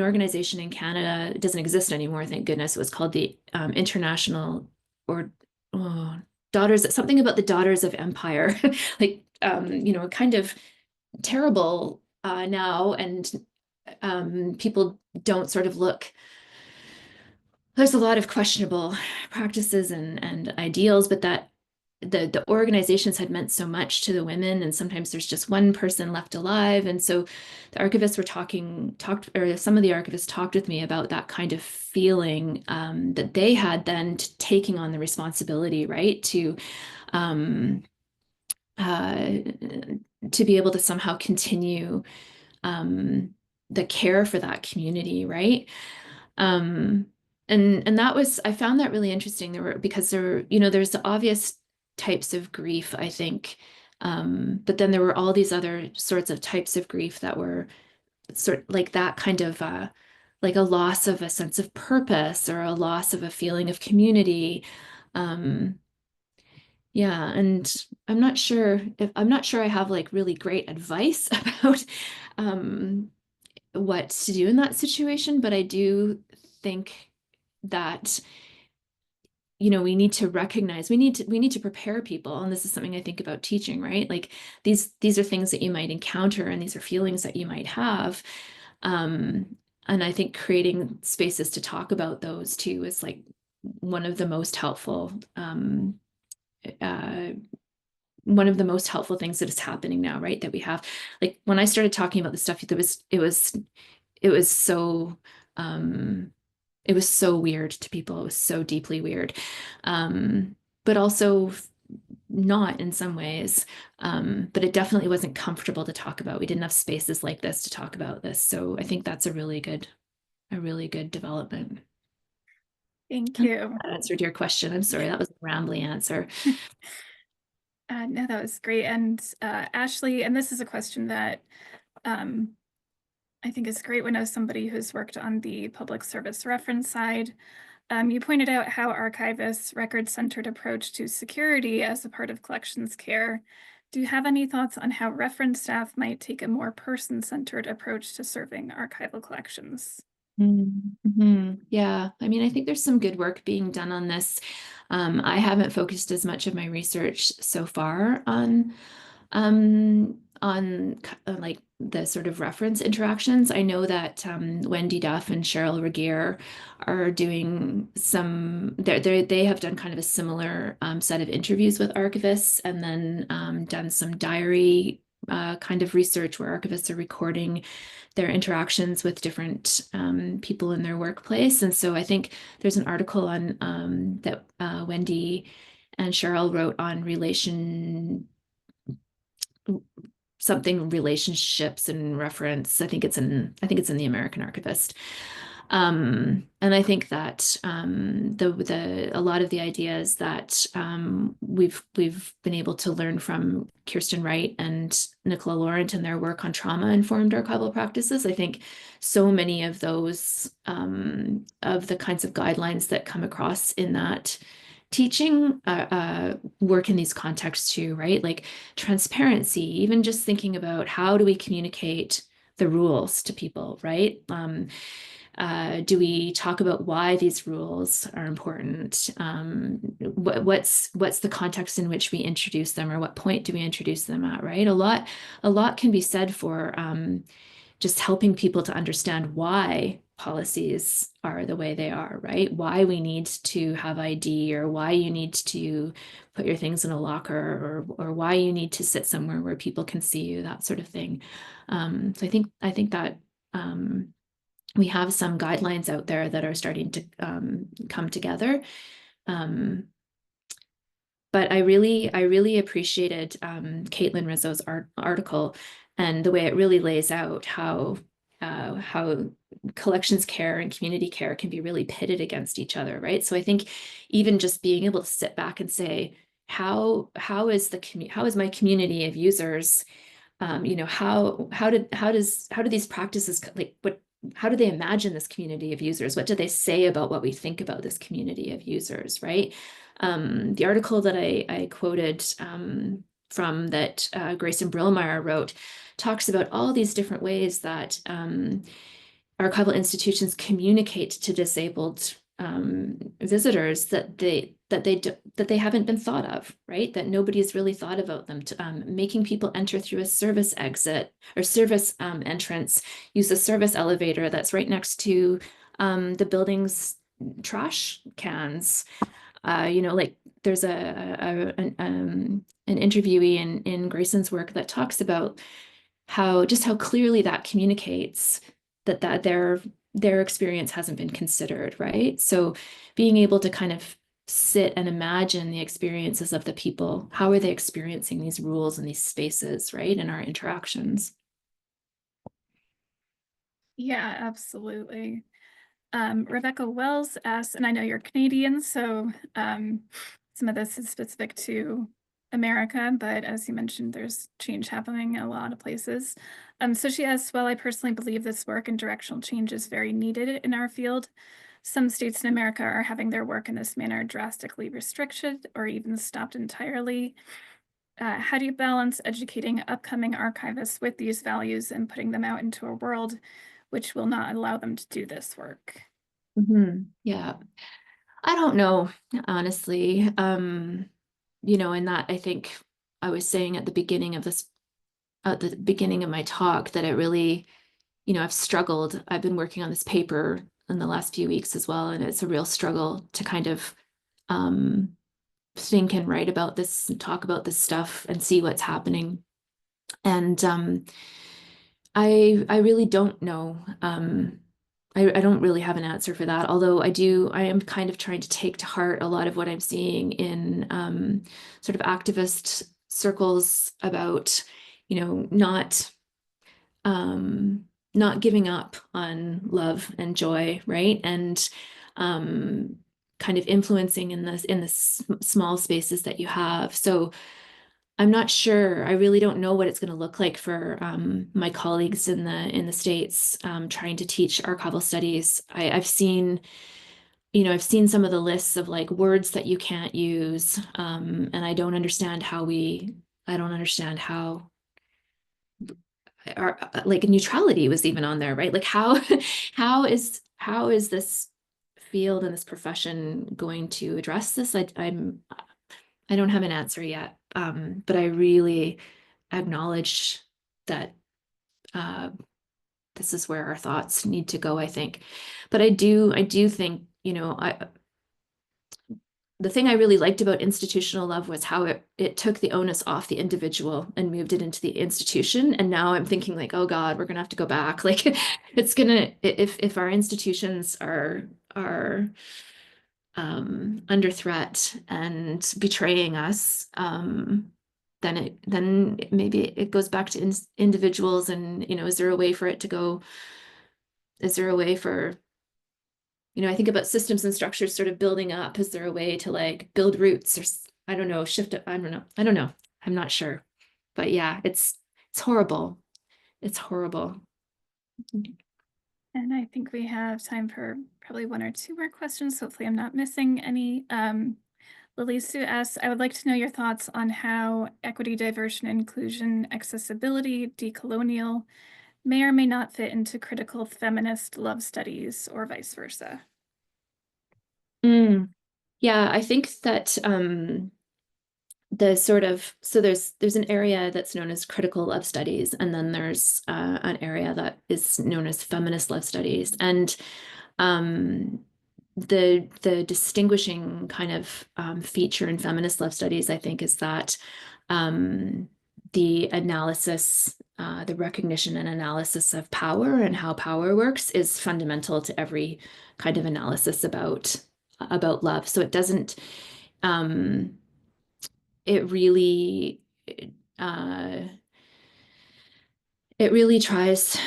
organization in Canada, it doesn't exist anymore, thank goodness. It was called the International or oh, Daughters, something about the Daughters of Empire, like kind of terrible now, and people don't sort of look. There's a lot of questionable practices and ideals, but that the organizations had meant so much to the women, and sometimes there's just one person left alive. And so the archivists were talked, or some of the archivists talked with me about that kind of feeling that they had then taking on the responsibility, right, um, uh, to be able to somehow continue the care for that community, right? Um, and that was, I found that really interesting. Because there's the obvious types of grief, I think. But then there were all these other sorts of types of grief that were sort like that kind of like a loss of a sense of purpose or a loss of a feeling of community. Um, yeah, and I'm not sure I have like really great advice about um what to do in that situation, but I do think that we need to recognize we need to prepare people, and this is something I think about teaching, right? Like these are things that you might encounter, and these are feelings that you might have. um and I think creating spaces to talk about those too is like one of the most helpful uh things that is happening now, right? That we have, like when I started talking about the stuff, it was so um it was so weird to people. It was so deeply weird. But also not in some ways. But it definitely wasn't comfortable to talk about. We didn't have spaces like this to talk about this. So I think that's a really good development. Thank I hope you. that answered your question. I'm sorry, that was a rambly answer. No, that was great. And Ashley, and this is a question that um, I think is great when as somebody who's worked on the public service reference side. You pointed out how archivists' record-centered approach to security as a part of collections care. Do you have any thoughts on how reference staff might take a more person-centered approach to serving archival collections? Mm-hmm. Yeah, I mean, I think there's some good work being done on this. I haven't focused as much of my research so far like the sort of reference interactions. I know that Wendy Duff and Cheryl Regier are doing they have done kind of a similar set of interviews with archivists, and then done some diary kind of research where archivists are recording their interactions with different people in their workplace. And so I think there's an article on that Wendy and Cheryl wrote on something relationships and reference. I think it's in the American Archivist. And I think that the a lot of the ideas that we've been able to learn from Kirsten Wright and Nicola Laurent and their work on trauma-informed archival practices. I think so many of those of the kinds of guidelines that come across in that teaching work in these contexts too, right? Like transparency, even just thinking about how do we communicate the rules to people, right? Do we talk about why these rules are important? What's the context in which we introduce them, or what point do we introduce them at, right? A lot can be said for just helping people to understand why policies are the way they are, right? Why we need to have ID, or why you need to put your things in a locker, or why you need to sit somewhere where people can see you, that sort of thing. So I think that we have some guidelines out there that are starting to come together. But I really appreciated Caitlin Rizzo's article, and the way it really lays out how collections care and community care can be really pitted against each other, right? So I think even just being able to sit back and say, how is my community of users, how do these practices, like how do they imagine this community of users? What do they say about what we think about this community of users, right? The article that I quoted from that Grayson Brillmeyer wrote talks about all these different ways that archival institutions communicate to disabled visitors, that that they haven't been thought of, right? That nobody's really thought about them. Making people enter through a service exit or service entrance, use a service elevator that's right next to the building's trash cans. Like there's an interviewee in Grayson's work that talks about how clearly that communicates that their experience hasn't been considered, right? So being able to kind of sit and imagine the experiences of the people, how are they experiencing these rules and these spaces, right, in our interactions? Yeah, absolutely. Rebecca Wells asks, and I know you're Canadian, so some of this is specific to America, but as you mentioned, there's change happening in a lot of places. So she asks, well, I personally believe this work and directional change is very needed in our field. Some states in America are having their work in this manner drastically restricted or even stopped entirely. How do you balance educating upcoming archivists with these values and putting them out into a world which will not allow them to do this work? Yeah, I don't know, honestly. And that I think I was saying at the beginning of my talk that it really, I've struggled. I've been working on this paper in the last few weeks as well, and it's a real struggle to kind of um, think and write about this and talk about this stuff and see what's happening. And I really don't know. I don't really have an answer for that, although I am kind of trying to take to heart a lot of what I'm seeing in sort of activist circles about, not not giving up on love and joy, right? And kind of influencing in the small spaces that you have. So I'm not sure. I really don't know what it's going to look like for my colleagues in the States trying to teach archival studies. I've seen, I've seen some of the lists of like words that you can't use, and I don't understand how our like neutrality was even on there, right? Like how how is this field and this profession going to address this? I don't have an answer yet, but I really acknowledge that uh, this is where our thoughts need to go, I think. But I do think, the thing I really liked about institutional love was how it took the onus off the individual and moved it into the institution. And now I'm thinking like, oh God, we're gonna have to go back. Like it's gonna if our institutions are under threat and betraying us, then maybe it goes back to individuals. And is there a way for it to go? Is there a way for I think about systems and structures sort of building up. Is there a way to like build roots or I don't know, shift it? I don't know. I don't know. I'm not sure. But yeah, it's horrible. It's horrible. And I think we have time for probably one or two more questions. Hopefully I'm not missing any. Lily Sue asks, I would like to know your thoughts on how equity, diversity, inclusion, accessibility, decolonial may or may not fit into critical feminist love studies or vice versa. Mm. Yeah, I think that the sort of so there's an area that's known as critical love studies, and then there's an area that is known as feminist love studies. And um, the distinguishing kind of feature in feminist love studies, I think, is that the analysis, the recognition and analysis of power and how power works is fundamental to every kind of analysis about love. So it doesn't um, it really uh, it really tries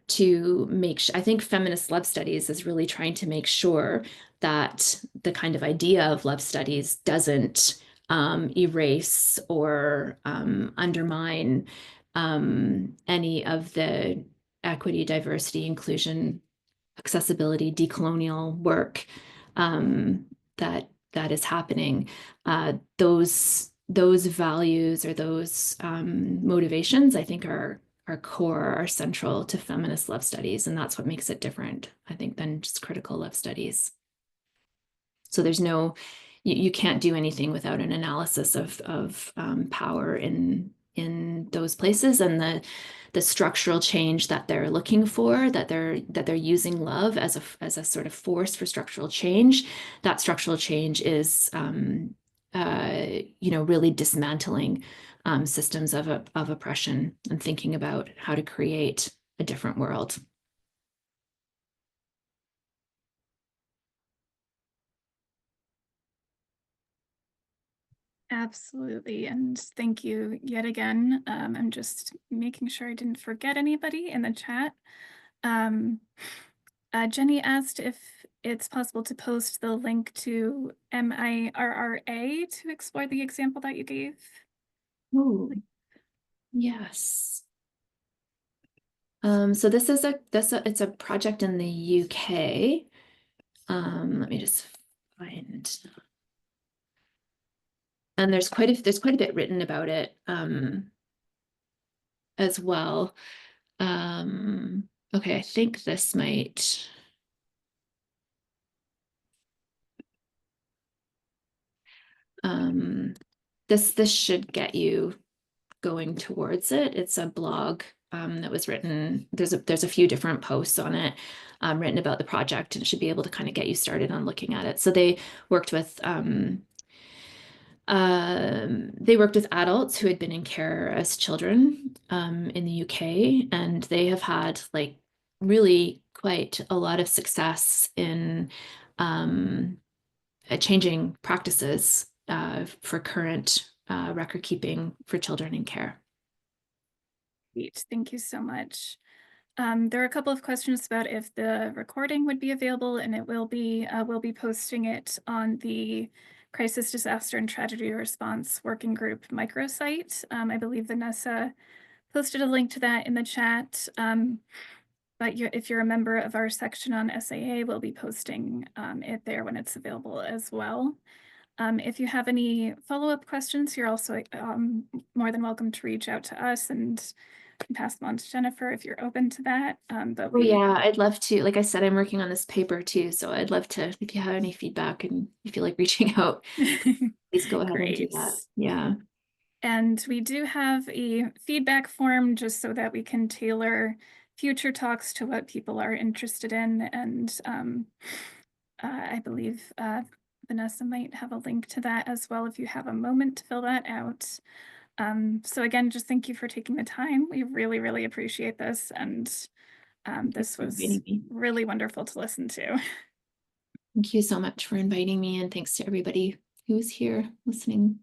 to I think feminist love studies is really trying to make sure that the kind of idea of love studies doesn't erase or undermine any of the equity, diversity, inclusion, accessibility, decolonial work um, that is happening. Those values or those motivations, I think, are core, are central to feminist love studies, and that's what makes it different, I think, than just critical love studies. So there's no, you can't do anything without an analysis of power in those places, and the structural change that they're looking for, that they're using love as a sort of force for structural change. That structural change is really dismantling systems of oppression and thinking about how to create a different world. Absolutely. And thank you yet again. I'm just making sure I didn't forget anybody in the chat. Um, Jenny asked if it's possible to post the link to MIRRA to explore the example that you gave. Oh, yes. So it's a project in the UK. Let me just find, and there's quite a bit written about it as well. Okay, I think this might. This should get you going towards it. It's a blog that was written. There's a few different posts on it written about the project, and it should be able to kind of get you started on looking at it. So worked with they worked with adults who had been in care as children in the UK, and they have had like really quite a lot of success in changing practices for current record keeping for children in care. Great. Thank you so much. There are a couple of questions about if the recording would be available, and it will be. We'll be posting it on the Crisis, Disaster, and Tragedy Response Working Group microsite. I believe Vanessa posted a link to that in the chat. But if you're a member of our section on SAA, we'll be posting it there when it's available as well. If you have any follow-up questions, you're also more than welcome to reach out to us, and pass them on to Jennifer if you're open to that. But Oh yeah, I'd love to. Like I said, I'm working on this paper too, so I'd love to, if you have any feedback and you feel like reaching out, please go ahead and do Great. that. Yeah. And we do have a feedback form just so that we can tailor future talks to what people are interested in. And I believe Vanessa might have a link to that as well if you have a moment to fill that out. So again, just thank you for taking the time. We really, really appreciate this. And this For was inviting me. really wonderful to listen to. Thank you so much for inviting me, and thanks to everybody who's here listening.